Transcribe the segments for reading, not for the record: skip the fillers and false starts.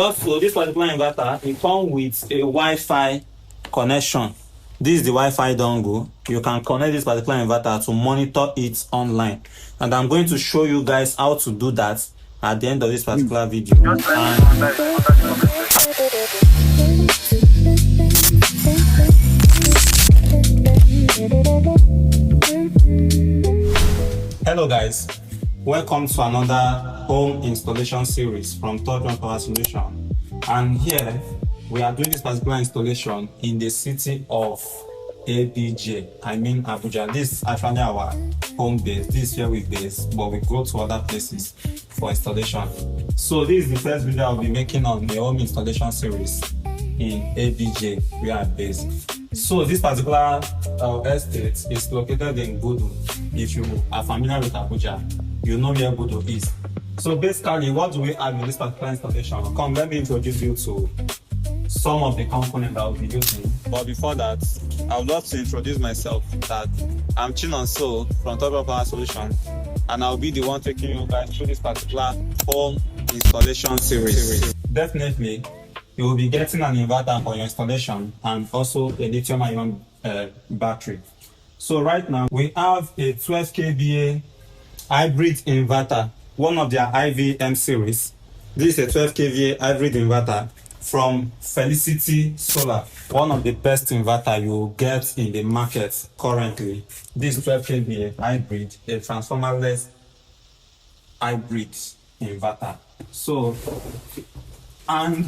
Also, this particular inverter, it comes with a Wi-Fi connection. This is the Wi-Fi dongle. You can connect this particular inverter to monitor it online. And I'm going to show you guys how to do that at the end of this particular video. Hello guys, welcome to another home installation series from Third One Power Solution. And here we are doing this particular installation in the city of Abuja. I mean Abuja. This is actually our home base. This is where we base, but we go to other places for installation. So this is the first video I'll be making on the home installation series in Abuja, where I base. So this particular estate is located in Gudu. If you are familiar with Abuja, you know where Gudu is. So basically, what do we have in this particular installation? Come, let me introduce you to some of the components that I'll be using. But before that, I would love to introduce myself. That I'm Chinonso from Third One Power Solution, and I'll be the one taking you guys through this particular home installation series. Definitely, you will be getting an inverter for your installation and also a lithium-ion battery. So right now we have a 12 kVA hybrid inverter, one of their IVM series. This is a 12 kVA hybrid inverter from Felicity Solar, one of the best inverter you will get in the market currently. This 12 kVA hybrid, a transformerless hybrid inverter. So, and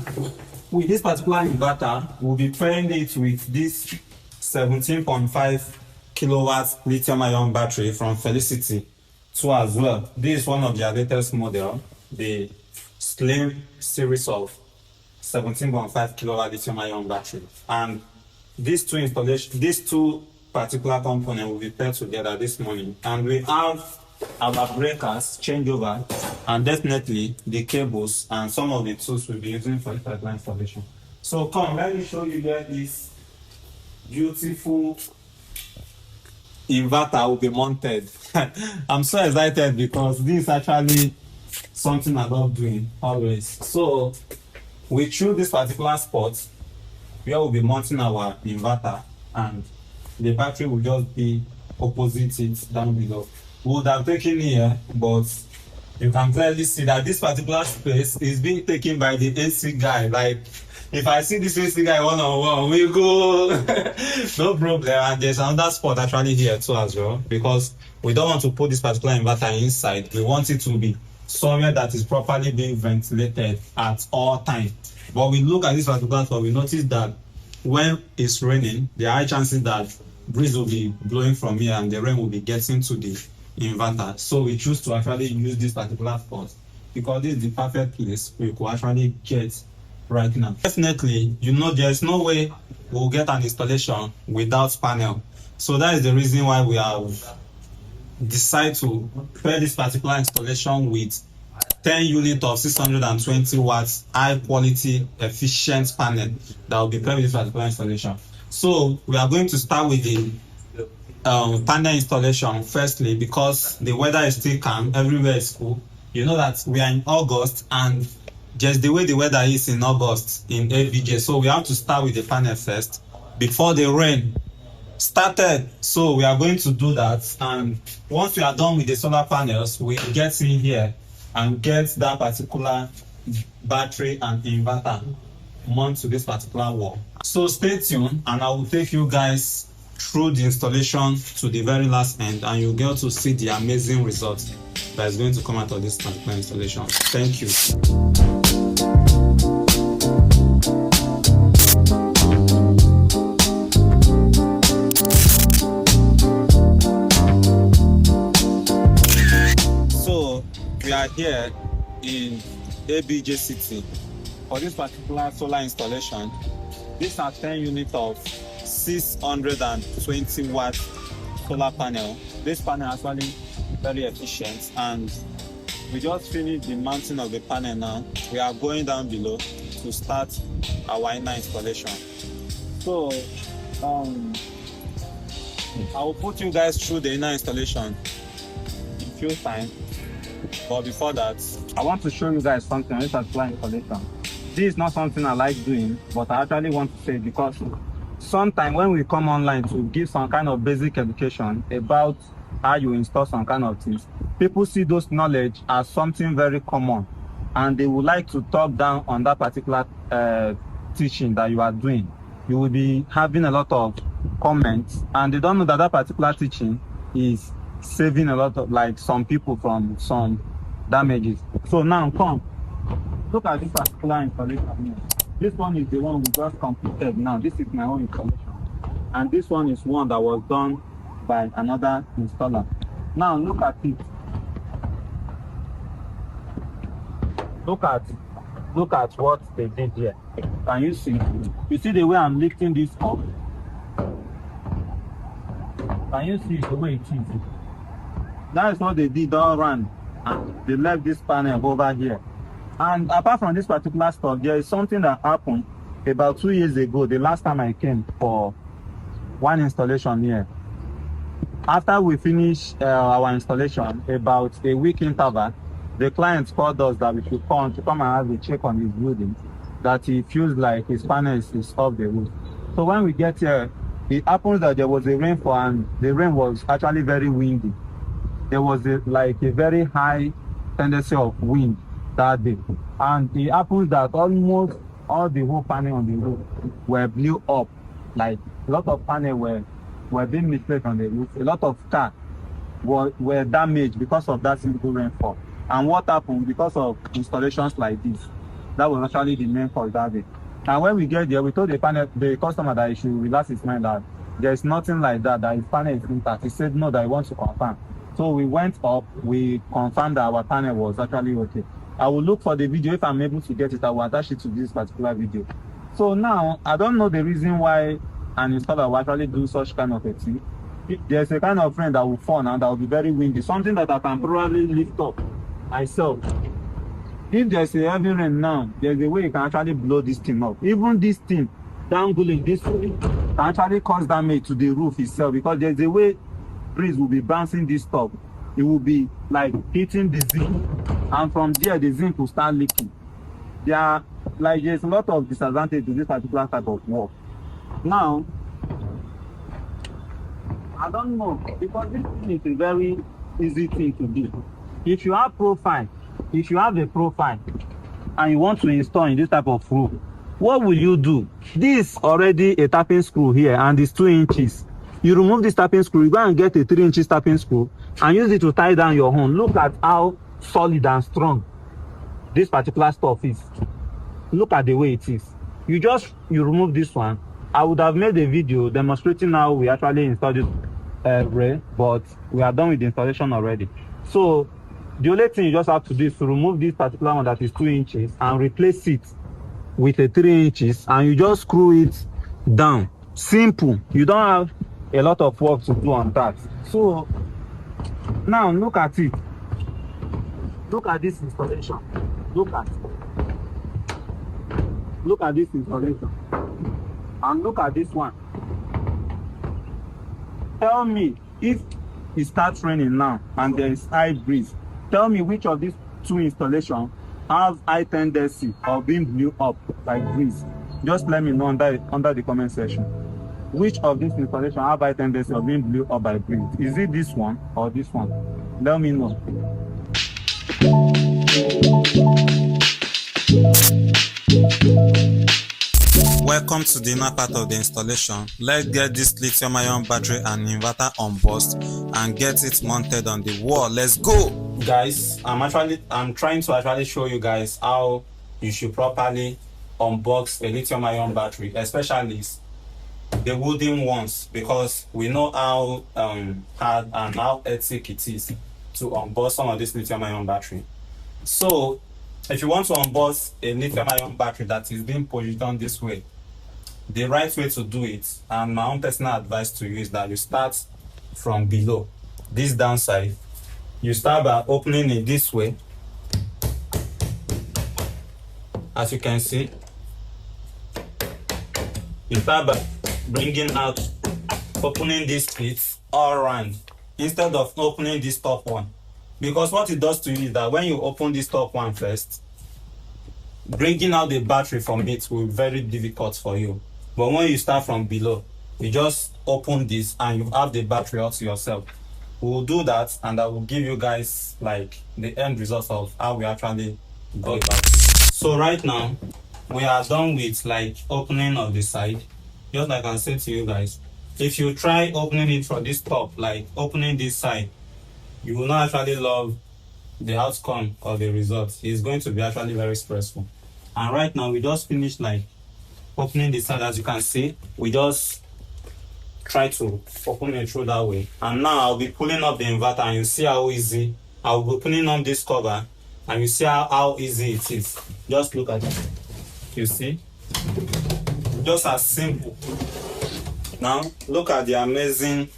with this particular inverter, we'll be pairing it with this 17.5 kilowatts lithium-ion battery from Felicity too as well. This is one of their latest model, the Slim series of 17.5 kilowatt lithium-ion battery. And these two particular components will be paired together this morning. And we have our breakers changeover, and definitely the cables and some of the tools we'll be using for the pipeline installation. So come, let me show you where this beautiful inverter will be mounted. I'm so excited because this is actually something I love doing always. So we choose this particular spot where we'll be mounting our inverter, and the battery will just be opposite it down below. We would have taken here, but you can clearly see that this particular space is being taken by the AC guy. Like, if I see this AC guy one-on-one, we go. No problem. And there's another spot actually here too as well, because we don't want to put this particular inverter inside. We want it to be somewhere that is properly being ventilated at all times. But we look at this particular spot, we notice that when it's raining, there are high chances that breeze will be blowing from here and the rain will be getting to the inverter. So we choose to actually use this particular spot because this is the perfect place we could actually get right now. Definitely, you know, there's no way we'll get an installation without panel. So that is the reason why we have decided to pair this particular installation with 10 units of 620 watts high quality efficient panel that will be paired with this particular installation. So we are going to start with the panel installation firstly, because the weather is still calm, everywhere is cool. You know that we are in August, and just the way the weather is in August in AVJ, so we have to start with the panel first before the rain started. So we are going to do that, and once we are done with the solar panels, we get in here and get that particular battery and inverter mount to this particular wall. So stay tuned, and I will take you guys through the installation to the very last end, and you'll get to see the amazing results that is going to come out of this particular installation. Thank you. So we are here in Abuja City for this particular solar installation. These are 10 units of 620 watt solar panel. This panel is actually very efficient, and we just finished the mounting of the panel now. We are going down below to start our inner installation. So I will put you guys through the inner installation in a few times, but before that I want to show you guys something on this particular installation. this is not something I like doing, but I actually want to say because sometimes when we come online to give some kind of basic education about how you install some kind of things, people see those knowledge as something very common, and they would like to talk down on that particular teaching that you are doing. You will be having a lot of comments, and they don't know that that particular teaching is saving a lot of, like, some people from some damages. So now come, look at this particular installation here. This one is the one we just completed now. This is my own installation. And this one is one that was done by another installer. Now look at it. Look at what they did here. Can you see? You see the way I'm lifting this up? Can you see the way it is? That is what they did all around. And they left this panel over here. And apart from this particular stuff, there is something that happened about 2 years ago, the last time I came for one installation here. After we finished our installation, about a week interval, the client called us that we should come and have a check on his building, that he feels like his panel is off the roof. So when we get here, it happens that there was a rainfall, and the rain was actually very windy. There was a very high tendency of wind that day, and it happens that almost all the whole panel on the roof were blew up. Like, a lot of panels were being misplaced on the roof. A lot of cars were damaged because of that simple rainfall. And what happened because of installations like this? That was actually the main cause that day. And when we get there, we told the customer that he should relax his mind, that there is nothing like that his panel is intact. He said no, that he wants to confirm. So we went up, we confirmed that our panel was actually okay. I will look for the video. If I'm able to get it, I will attach it to this particular video. So now, I don't know the reason why an installer will actually do such kind of a thing. There's a kind of friend that will fall and that will be very windy, something that I can probably lift up myself. If there's a heavy rain now, there's a way you can actually blow this thing up. Even this thing, dangling this way, can actually cause damage to the roof itself, because there's a way breeze will be bouncing this top. It will be like hitting the zinc, and from there the zinc will start leaking. There's a lot of disadvantage to this particular type of work. Now, I don't know, because this thing is a very easy thing to do. If you have a profile and you want to install in this type of roof, what will you do? This already a tapping screw here, and it's 2 inches. You remove this tapping screw, you go and get a 3 inches tapping screw and use it to tie down your home. Look at how solid and strong this particular stuff is. Look at the way it is. You remove this one. I would have made a video demonstrating how we actually installed this array, but we are done with the installation already. So the only thing you just have to do is to remove this particular one that is 2 inches and replace it with a 3 inches, and you just screw it down. Simple. You don't have a lot of work to do on that. So now look at it. Look at this installation. Look at this installation. And look at this one. Tell me, if it starts raining now and there is high breeze, tell me which of these 2 installations have high tendency of being blew up by breeze. Just let me know under the comment section. Which of these installations have high tendency of being blew up by breeze? Is it this one or this one? Let me know. Welcome to the inner part of the installation. Let's get this lithium ion battery and inverter unboxed and get it mounted on the wall. Let's go, guys. I'm trying to actually show you guys how you should properly unbox a lithium ion battery, especially the wooden ones, because we know how hard and how hectic it is to unbox some of this lithium ion battery. So if you want to unbox a lithium ion battery that is being positioned this way, the right way to do it, and my own personal advice to you, is that you start from below, this downside. You start by opening it this way, as you can see. You start by bringing out, opening this pit all around, instead of opening this top one, because what it does to you is that when you open this top one first, bringing out the battery from it will be very difficult for you. But when you start from below, you just open this and you have the battery all to yourself. We will do that, and I will give you guys like the end result of how we actually do that. So right now we are done with like opening of the side. Just like I said to you guys, if you try opening it from this top, like opening this side, you will not actually love the outcome of the result. It's going to be actually very stressful. And right now we just finished like opening the side. As you can see, we just try to open it through that way. And now I'll be pulling up the inverter, and you see how easy. I'll be putting on this cover, and you see how easy it is. Just look at it. You see? Just as simple. Now look at the amazing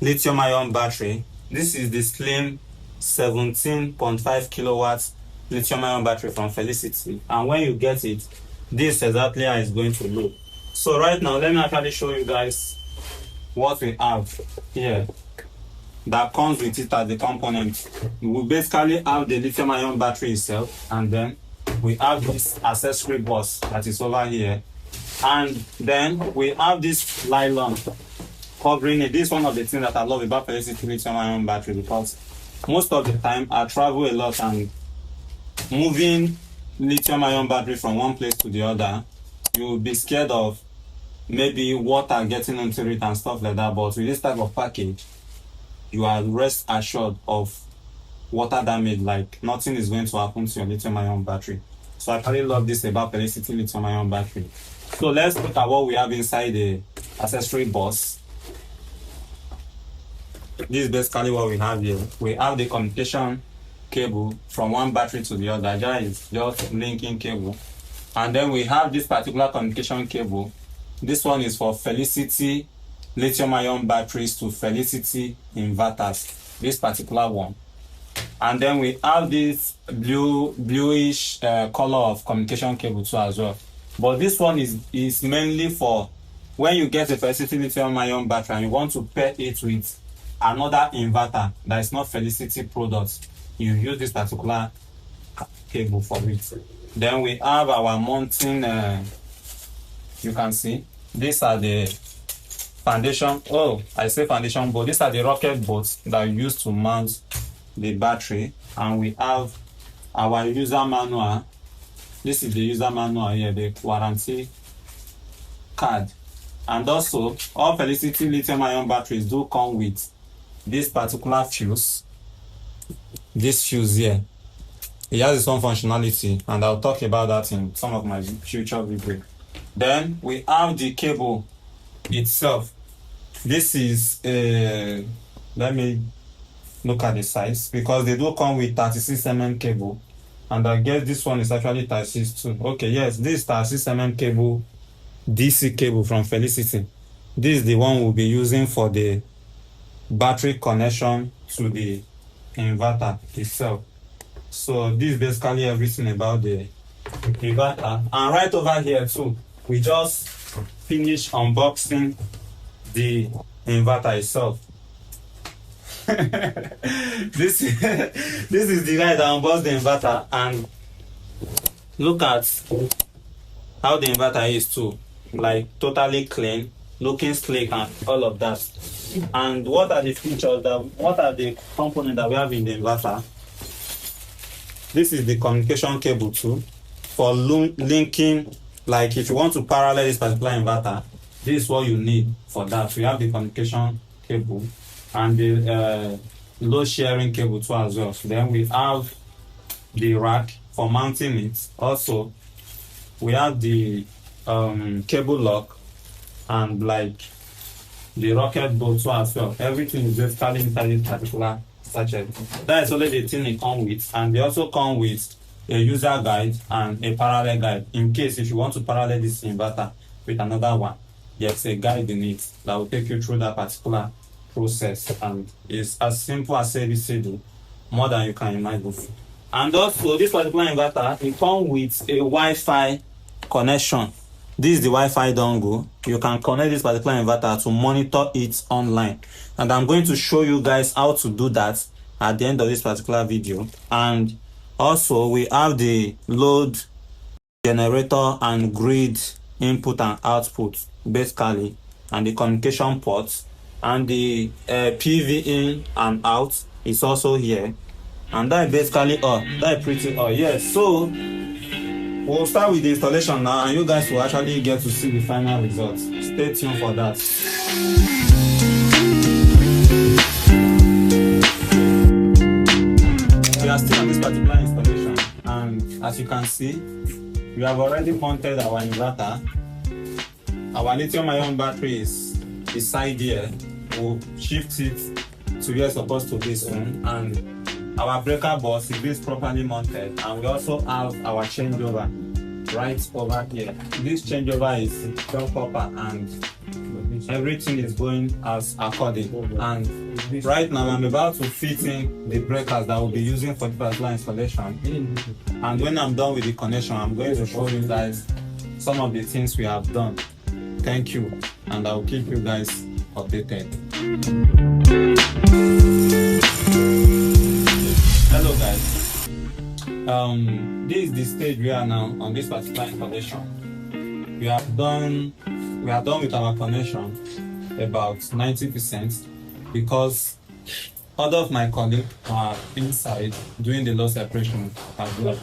lithium ion battery. This is the slim 17.5 kilowatts lithium ion battery from Felicity, and when you get it, this is exactly how it's going to look. So right now, let me actually show you guys what we have here that comes with it as the component. We basically have the lithium ion battery itself, and then we have this accessory box that is over here, and then we have this nylon covering it. This is one of the things that I love about Felicity lithium ion battery, because most of the time I travel a lot, and moving lithium ion battery from one place to the other, you will be scared of maybe water getting into it and stuff like that. But with this type of package, you are rest assured of water damage. Like nothing is going to happen to your lithium ion battery. So I really love this about Felicity lithium ion battery. So let's look at what we have inside the accessory box. This is basically what we have here. We have the communication cable from one battery to the other. That is just linking cable. And then we have this particular communication cable. This one is for Felicity lithium ion batteries to Felicity inverters. This particular one. And then we have this bluish color of communication cable too as well. But this one is mainly for when you get a Felicity lithium ion battery and you want to pair it with another inverter that is not Felicity product. You use this particular cable for it. Then we have our mounting. You can see these are the foundation. Oh, I say foundation board. These are the rocket boards that we use to mount the battery. And we have our user manual. This is the user manual here, the warranty card. And also, all Felicity lithium ion batteries do come with this particular fuse. This fuse here, it has its own functionality, and I'll talk about that in some of my future videos. Then we have the cable itself. This is let me look at the size, because they do come with 36 mm cable, and I guess this one is actually 36 too. Okay, yes, this 36 mm cable, DC cable from Felicity. This is the one we'll be using for the battery connection to the inverter itself. So this is basically everything about the inverter. And right over here too, we just finished unboxing the inverter itself. this is the guy that unboxed the inverter, and look at how the inverter is too, like totally clean, looking sleek and all of that. And what are the features what are the components that we have in the inverter? This is the communication cable too, for linking, like if you want to parallel this particular inverter, this is what you need for that. We have the communication cable and the load sharing cable too as well. Then we have the rack for mounting it. Also, we have the cable lock and like the rocket bolt too as well. Everything is basically inside this particular sachet. That is only the thing it comes with, and they also come with a user guide and a parallel guide. In case if you want to parallel this inverter with another one, there's a guide in it that will take you through that particular process, and it's as simple as ABCD, more than you can imagine. And also this particular inverter, it comes with a Wi-Fi connection. This is the Wi-Fi dongle. You can connect this particular inverter to monitor it online, and I'm going to show you guys how to do that at the end of this particular video. And Also, we have the load generator and grid input and output basically, and the communication ports, and the PV in and out is also here, and that is basically all. That is pretty all. Yes, so we'll start with the installation now, and you guys will actually get to see the final results. Stay tuned for that. We are still on this particular installation, and as you can see, we have already mounted our inverter. Our lithium-ion battery is beside here. We'll shift it to where it's supposed to be soon, and our breaker box is this properly mounted, and we also have our changeover right over here. This changeover is pure copper, and everything is going as according. And right now I'm about to fit in the breakers that we'll be using for the particular installation, and when I'm done with the connection, I'm going to show you guys some of the things we have done. Thank you, and I'll keep you guys updated. Hello guys, this is the stage we are now on this particular installation. We are done with our connection about 90%, because other of my colleagues are inside doing the load separation as well.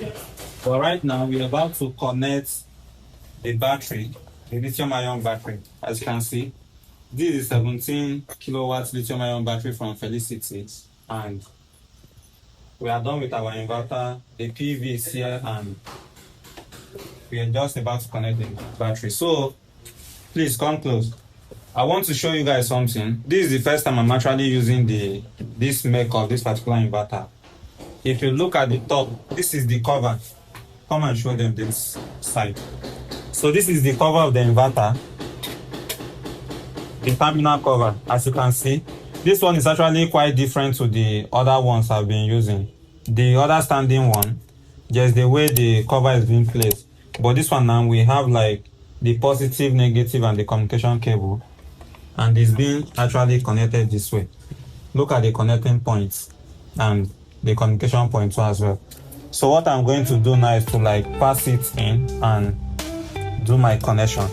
But right now we're about to connect the battery, the lithium-ion battery. As you can see, this is 17 kilowatts lithium-ion battery from Felicity, and we are done with our inverter. The PV is here, and we are just about to connect the battery. So please come close. I want to show you guys something. This is the first time I'm actually using this make of this particular inverter. If you look at the top, this is the cover. Come and show them this side. So this is the cover of the inverter, the terminal cover. As you can see, this one is actually quite different to the other ones I've been using. The other standing one, just the way the cover is being placed. But this one now, we have like the positive, negative, and the communication cable, and it's being actually connected this way. Look at the connecting points and the communication point too as well. So what I'm going to do now is to like pass it in and do my connection.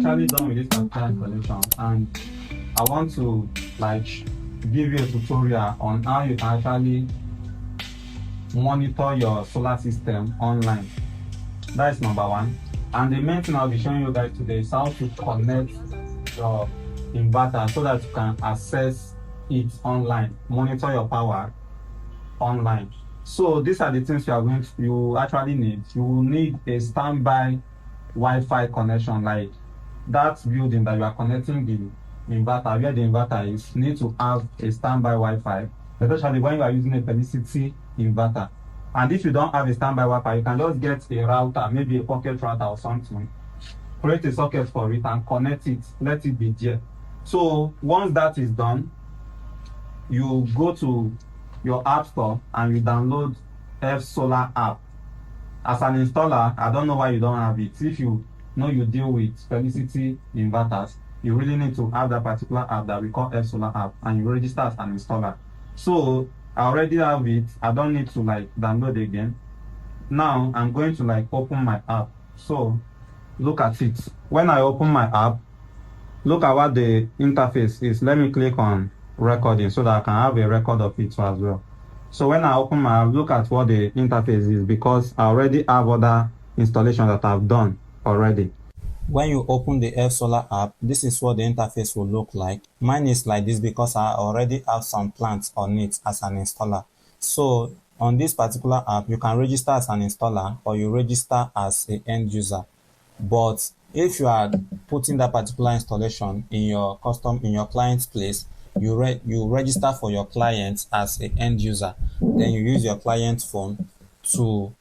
actually done with this particular installation, and I want to like give you a tutorial on how you can actually monitor your solar system online. That is number one. And the main thing I'll be showing you guys today is how to connect your inverter so that you can access it online, monitor your power online. So these are the things you actually need. You will need a standby Wi-Fi connection, like that building that you are connecting the inverter, where the inverter is, need to have a standby Wi-Fi, especially when you are using a Felicity inverter. And if you don't have a standby Wi-Fi, you can just get a router, maybe a pocket router or something, create a socket for it and connect it, let it be there. So once that is done, you go to your app store and you download F Solar app. As an installer, I don't know why you don't have it. If you know you deal with Felicity inverters, you really need to have that particular app that we call F Solar app, and you register as an installer. So I already have it. I don't need to download again. Now I'm going to open my app. So look at it. When I open my app, look at what the interface is. Let me click on recording so that I can have a record of it as well. So when I open my app, look at what the interface is, because I already have other installations that I've done already. When you open the F Solar app, this is what the interface will look like. Mine is like this because I already have some plans on it as an installer. So on this particular app, you can register as an installer or you register as an end user. But if you are putting that particular installation in your client's place, you register for your client as an end user. Then you use your client phone to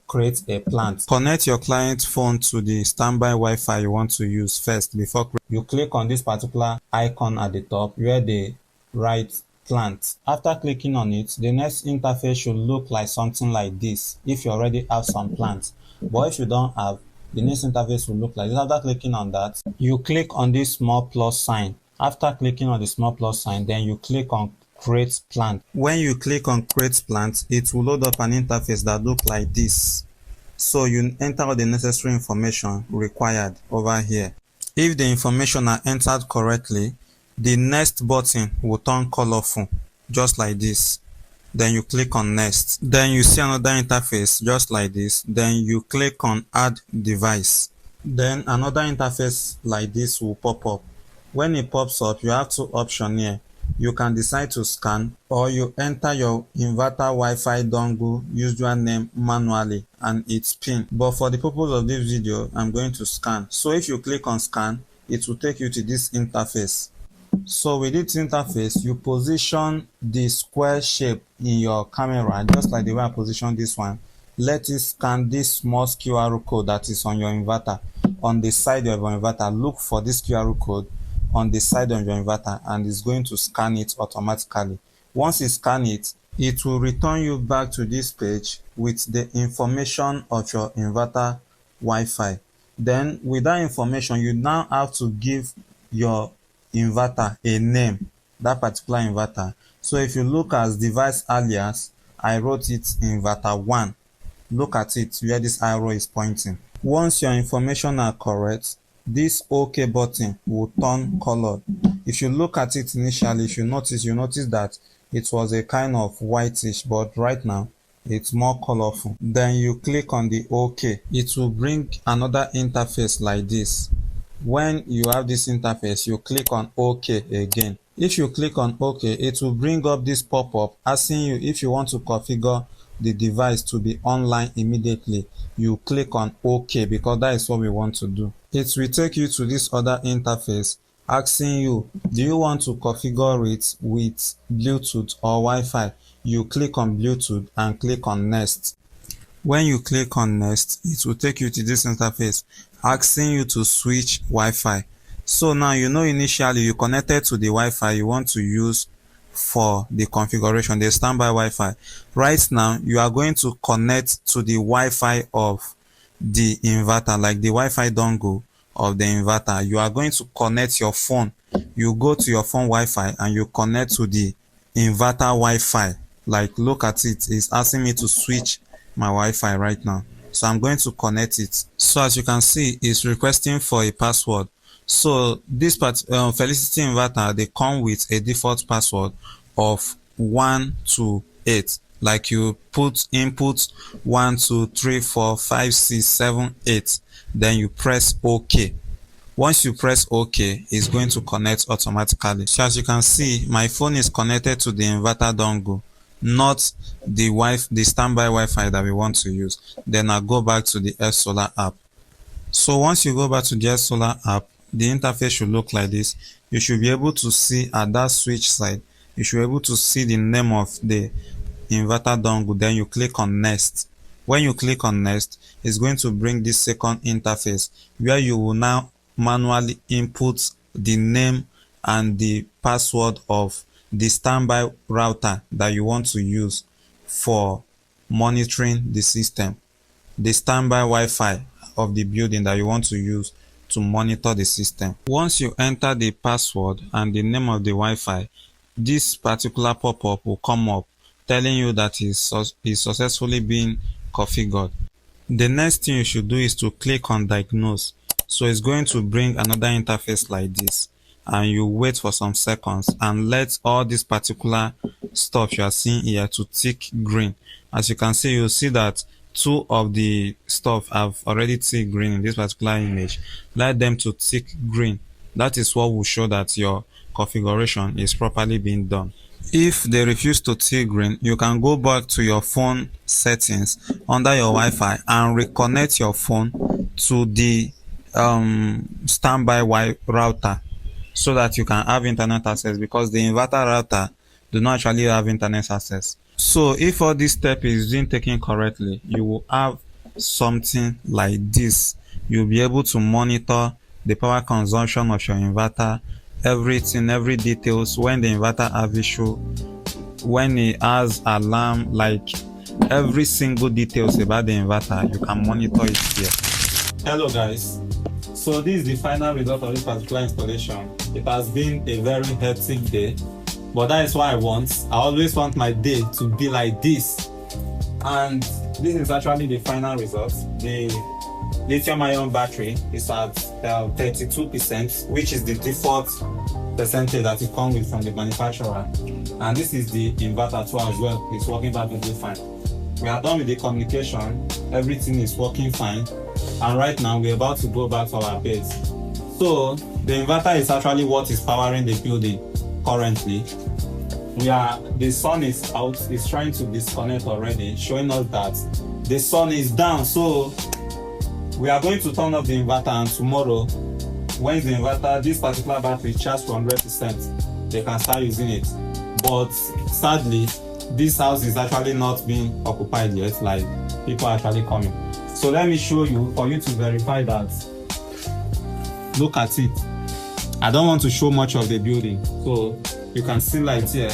create a plant. Connect your client phone to the standby Wi-Fi you want to use first before you click on this particular icon at the top where they write plant. After clicking on it, the next interface should look like something like this if you already have some plants. But if you don't have, the next interface will look like this. After clicking on that, you click on this small plus sign. After clicking on the small plus sign, then you click on create plant. When you click on create plant, it will load up an interface that looks like this. So you enter all the necessary information required over here. If the information are entered correctly, the next button will turn colorful, just like this. Then you click on next. Then you see another interface just like this. Then you click on add device. Then another interface like this will pop up. When it pops up, you have two options here. You can decide to scan, or you enter your inverter Wi-Fi dongle username manually and its pin. But for the purpose of this video, I'm going to scan. So if you click on scan, it will take you to this interface. So with this interface, you position the square shape in your camera, just like the way I position this one. Let it scan this small QR code that is on your inverter. On the side of your inverter, look for this QR code on the side of your inverter, and it's going to scan it automatically. Once it scans it, it will return you back to this page with the information of your inverter Wi-Fi. Then with that information, you now have to give your inverter a name, that particular inverter. So if you look at device alias, I wrote it inverter 1. Look at it where this arrow is pointing. Once your information are correct, this OK button will turn colored. If you look at it initially, if you notice that it was a kind of whitish, but right now it's more colorful. Then you click on the OK. It will bring another interface like this. When you have this interface, you click on OK again. If you click on OK, it will bring up this pop-up asking you if you want to configure the device to be online immediately. You click on OK because that is what we want to do. It will take you to this other interface asking you, do you want to configure it with Bluetooth or Wi-Fi? You click on Bluetooth and click on next. When you click on next, it will take you to this interface asking you to switch Wi-Fi. So now you know initially you connected to the Wi-Fi you want to use for the configuration, the standby Wi-Fi. Right now you are going to connect to the Wi-Fi of the inverter, like the Wi-Fi dongle of the inverter. You are going to connect your phone. You go to your phone Wi-Fi and you connect to the inverter Wi-Fi. Like look at it, it's asking me to switch my Wi-Fi right now. So I'm going to connect it. So as you can see, it's requesting for a password. So this Felicity inverter, they come with a default password of 1 to 8. like you put input 1 2 3 4 5 6 7 8, then you press OK. Once you press OK, it's going to connect automatically. So as you can see, my phone is connected to the inverter dongle, not the standby Wi-Fi that we want to use. Then I'll go back to the F Solar app. So once you go back to the F Solar app, the interface should look like this. You should be able to see at that switch side, you should be able to see the name of the inverter dongle. Then you click on next. When you click on next, it's going to bring this second interface where you will now manually input the name and the password of the standby router that you want to use for monitoring the system, the standby Wi-Fi of the building that you want to use to monitor the system. Once you enter the password and the name of the Wi-Fi, this particular pop-up will come up telling you that it's successfully being configured. The next thing you should do is to click on diagnose. So it's going to bring another interface like this, and you wait for some seconds and let all this particular stuff you are seeing here to tick green. As you can see, you'll see that 2 of the stuff have already ticked green in this particular image. Let them to tick green. That is what will show that your configuration is properly being done. If they refuse to tick green, you can go back to your phone settings under your Wi-Fi and reconnect your phone to the standby router so that you can have internet access, because the inverter router do not actually have internet access. So if all this step is being taken correctly, you will have something like this. You'll be able to monitor the power consumption of your inverter, everything, every details, when the inverter has issue, when it has alarm, like every single details about the inverter, you can monitor it here. Hello guys, so this is the final result of this particular installation. It has been a very hectic day, but that is what I want. I always want my day to be like this, and this is actually the final result. The lithium-ion battery is at 32%, which is the default percentage that it comes with from the manufacturer, and this is the inverter too as well. It's working perfectly fine. We are done with the communication, everything is working fine, and right now we're about to go back to our base. So the inverter is actually what is powering the building currently. The sun is out, it's trying to disconnect already, showing us that the sun is down. So we are going to turn off the inverter, and tomorrow, when the inverter, this particular battery charged to 100%, they can start using it. But sadly, this house is actually not being occupied yet, like people are actually coming. So let me show you, for you to verify that. Look at it. I don't want to show much of the building, so you can see lights here,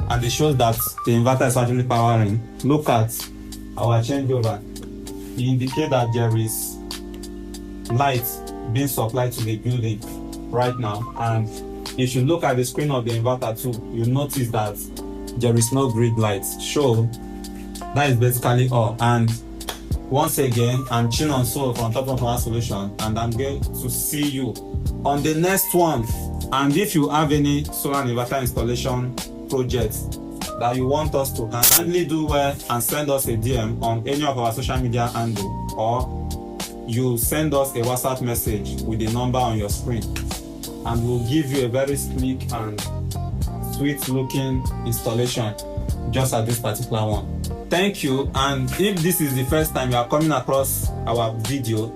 and it shows that the inverter is actually powering. Look at our changeover. It indicates that there is light being supplied to the building right now, and if you look at the screen of the inverter too, you notice that there is no grid light. So that is basically all. And once again, I'm Chinon Soul from Top of Our Solution, and I'm going to see you on the next one. And if you have any solar inverter installation projects that you want us to, kindly do well and send us a DM on any of our social media handle, or you send us a WhatsApp message with the number on your screen, and we'll give you a very sleek and sweet looking installation just at this particular one. Thank you, and if this is the first time you are coming across our video,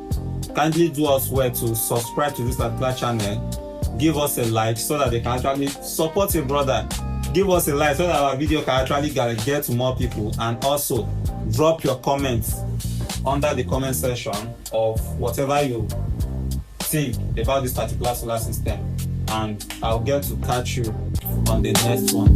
kindly do us well to subscribe to this particular channel, give us a like so that they can actually support a brother. Give us a like so that our video can actually get to more people, and also drop your comments under the comment section of whatever you think about this particular solar system, and I'll get to catch you on the next one.